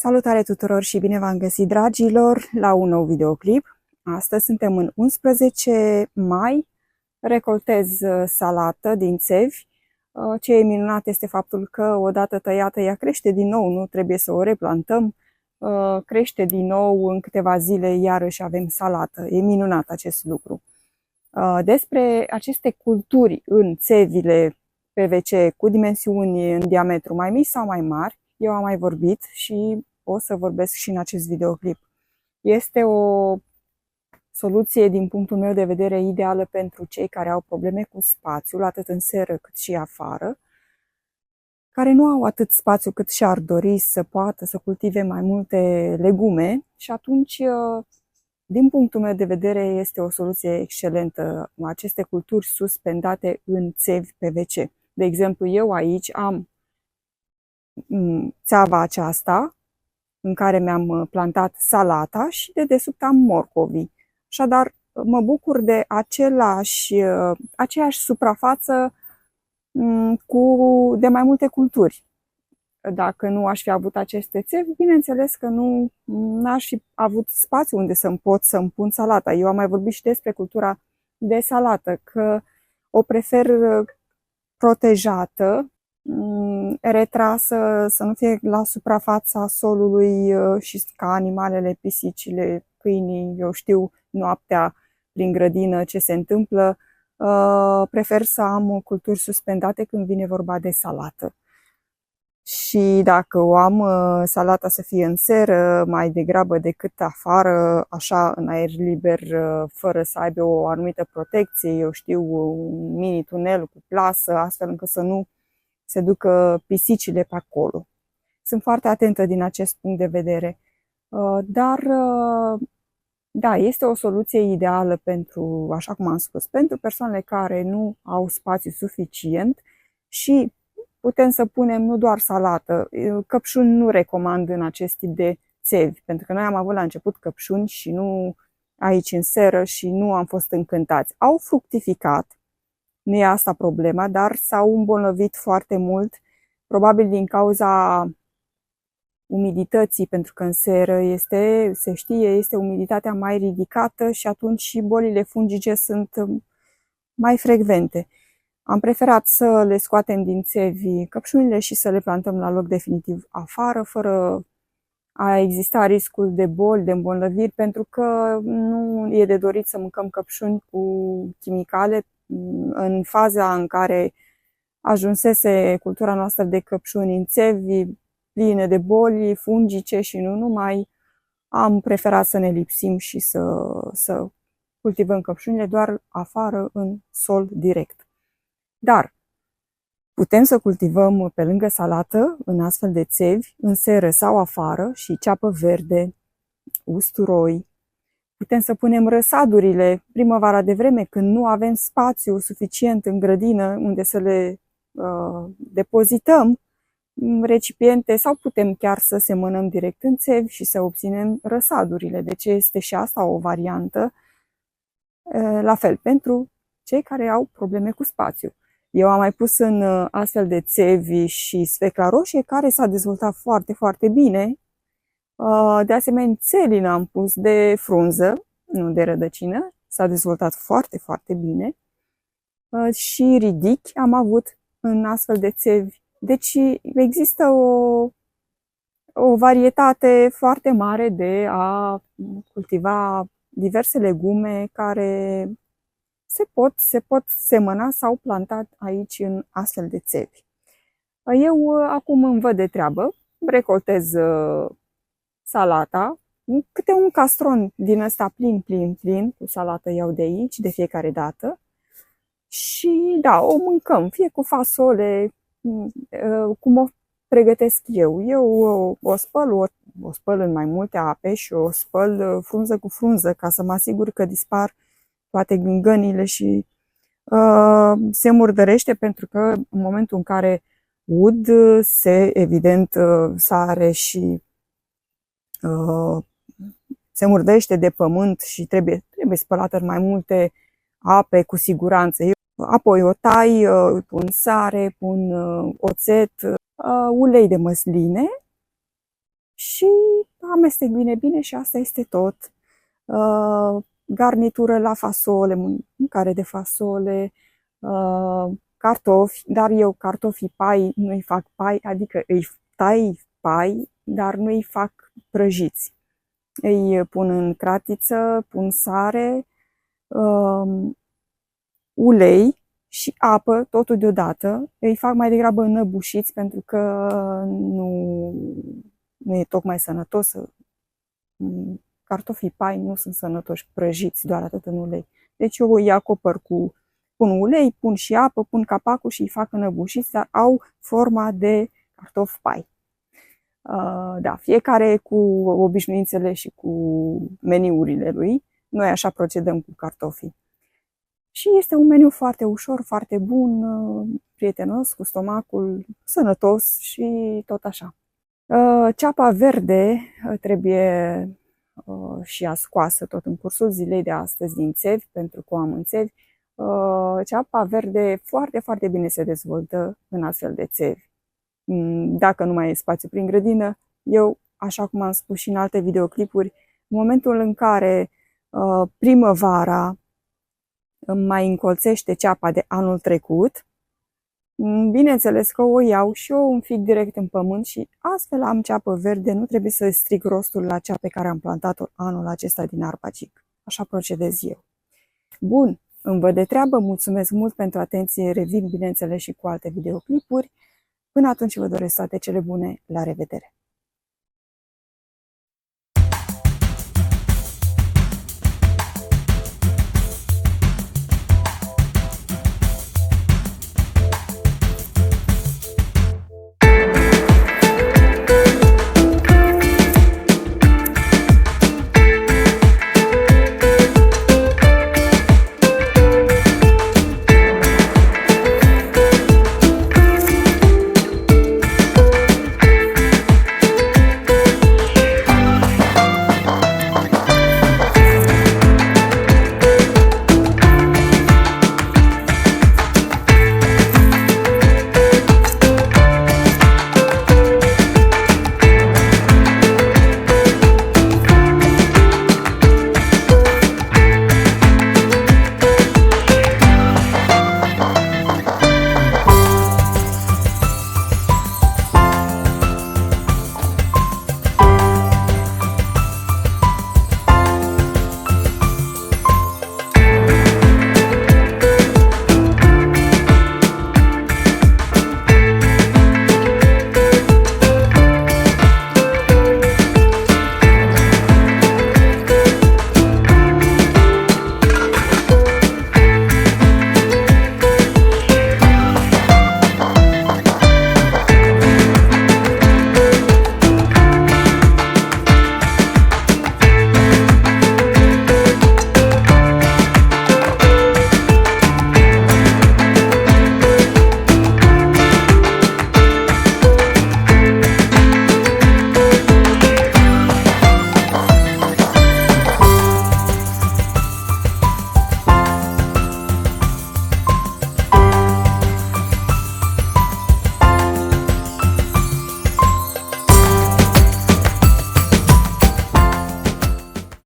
Salutare tuturor și bine v-am găsit, dragilor, la un nou videoclip. Astăzi suntem în 11 mai, recoltez salată din țevi. Ce e minunat este faptul că odată tăiată ea crește din nou, nu trebuie să o replantăm. Crește din nou, în câteva zile iarăși avem salată. E minunat acest lucru. Despre aceste culturi în țevile PVC cu dimensiuni în diametru mai mici sau mai mari, eu am mai vorbit și o să vorbesc și în acest videoclip. Este o soluție, din punctul meu de vedere, ideală pentru cei care au probleme cu spațiul, atât în seră cât și afară, care nu au atât spațiu cât și-ar dori să poată să cultive mai multe legume și atunci, din punctul meu de vedere, este o soluție excelentă aceste culturi suspendate în țevi PVC. De exemplu, eu aici am țeava aceasta în care mi-am plantat salata și de desubt am morcovii. Așadar, mă bucur de aceeași suprafață de mai multe culturi. Dacă nu aș fi avut aceste țevi, bineînțeles că nu aș fi avut spațiu unde să-mi pun salata. Eu am mai vorbit și despre cultura de salată, că o prefer protejată, retrasă, să nu fie la suprafața solului și ca animalele, pisicile, câinii, eu știu noaptea prin grădină ce se întâmplă. Prefer să am culturi suspendate când vine vorba de salată. Și dacă o am salata să fie în seră mai degrabă decât afară, așa în aer liber, fără să aibă o anumită protecție, eu știu, un mini tunel cu plasă, astfel încât să nu se ducă pisicile pe acolo. Sunt foarte atentă din acest punct de vedere. Dar, da, este o soluție ideală pentru, așa cum am spus, pentru persoanele care nu au spațiu suficient și putem să punem nu doar salată. Căpșuni nu recomand în acest tip de țevi, pentru că noi am avut la început căpșuni și nu aici în seră și nu am fost încântați. Au fructificat, nu e asta problema, dar s-au îmbolnăvit foarte mult, probabil din cauza umidității, pentru că în seră se știe, este umiditatea mai ridicată și atunci și bolile fungice sunt mai frecvente. Am preferat să le scoatem din țevi căpșunile și să le plantăm la loc definitiv afară, fără a exista riscul de boli, de îmbolnăviri, pentru că nu e de dorit să mâncăm căpșuni cu chimicale în faza în care ajunsese cultura noastră de căpșuni în țevi pline de boli fungice și nu numai. Am preferat să ne lipsim și să cultivăm căpșunile doar afară, în sol direct. Dar putem să cultivăm pe lângă salată, în astfel de țevi, în seră sau afară, și ceapă verde, usturoi. Putem să punem răsadurile primăvara de vreme, când nu avem spațiu suficient în grădină unde să le depozităm recipiente, sau putem chiar să semănăm direct în țevi și să obținem răsadurile. Deci este și asta o variantă, la fel, pentru cei care au probleme cu spațiu. Eu am mai pus în astfel de țevi și sfecla roșie, care s-a dezvoltat foarte, foarte bine. De asemenea, țelină am pus de frunză, nu de rădăcină, s-a dezvoltat foarte, foarte bine. Și ridichi am avut în astfel de țevi. Deci există o varietate foarte mare de a cultiva diverse legume care se pot semăna sau planta aici în astfel de țevi. Eu acum îmi văd de treabă, recoltez salata, câte un castron din ăsta plin cu salată iau de aici de fiecare dată și da, o mâncăm, fie cu fasole, cum o pregătesc eu. Eu o spăl în mai multe ape și o spăl frunză cu frunză ca să mă asigur că dispar toate gângănile și se murdărește, pentru că în momentul în care ud, evident sare și se murdărește de pământ și trebuie spălată în mai multe ape cu siguranță. Apoi o tai, pun sare, pun oțet, ulei de măsline și amestec bine și asta este tot. Garnitură la fasole, mâncare de fasole, cartofi, dar eu cartofii pai nu-i fac pai, adică îi tai pai, dar nu îi fac prăjiți. Îi pun în cratiță, pun sare, ulei și apă, totul deodată. Îi fac mai degrabă înăbușiți pentru că nu e tocmai sănătos. Cartofii pai nu sunt sănătoși prăjiți doar atât în ulei. Deci eu îi acopăr pun ulei, pun și apă, pun capacul și îi fac înăbușiți, dar au forma de cartofi pai. Da, fiecare cu obișnuințele și cu meniurile lui. Noi așa procedăm cu cartofii. Și este un meniu foarte ușor, foarte bun, prietenos, cu stomacul, sănătos și tot așa. Ceapa verde trebuie și ea scoasă tot în cursul zilei de astăzi din țevi, pentru că o am în țevi. Ceapa verde foarte, foarte bine se dezvoltă în astfel de țevi. Dacă nu mai e spațiu prin grădină, eu, așa cum am spus și în alte videoclipuri, în momentul în care primăvara îmi mai încolțește ceapa de anul trecut, bineînțeles că o iau și o înfic direct în pământ și astfel am ceapă verde, nu trebuie să stric rostul la cea pe care am plantat-o anul acesta din arpacic. Așa procedez eu. Bun, îmi văd de treabă, mulțumesc mult pentru atenție, revin bineînțeles și cu alte videoclipuri. Până atunci vă doresc toate cele bune, la revedere!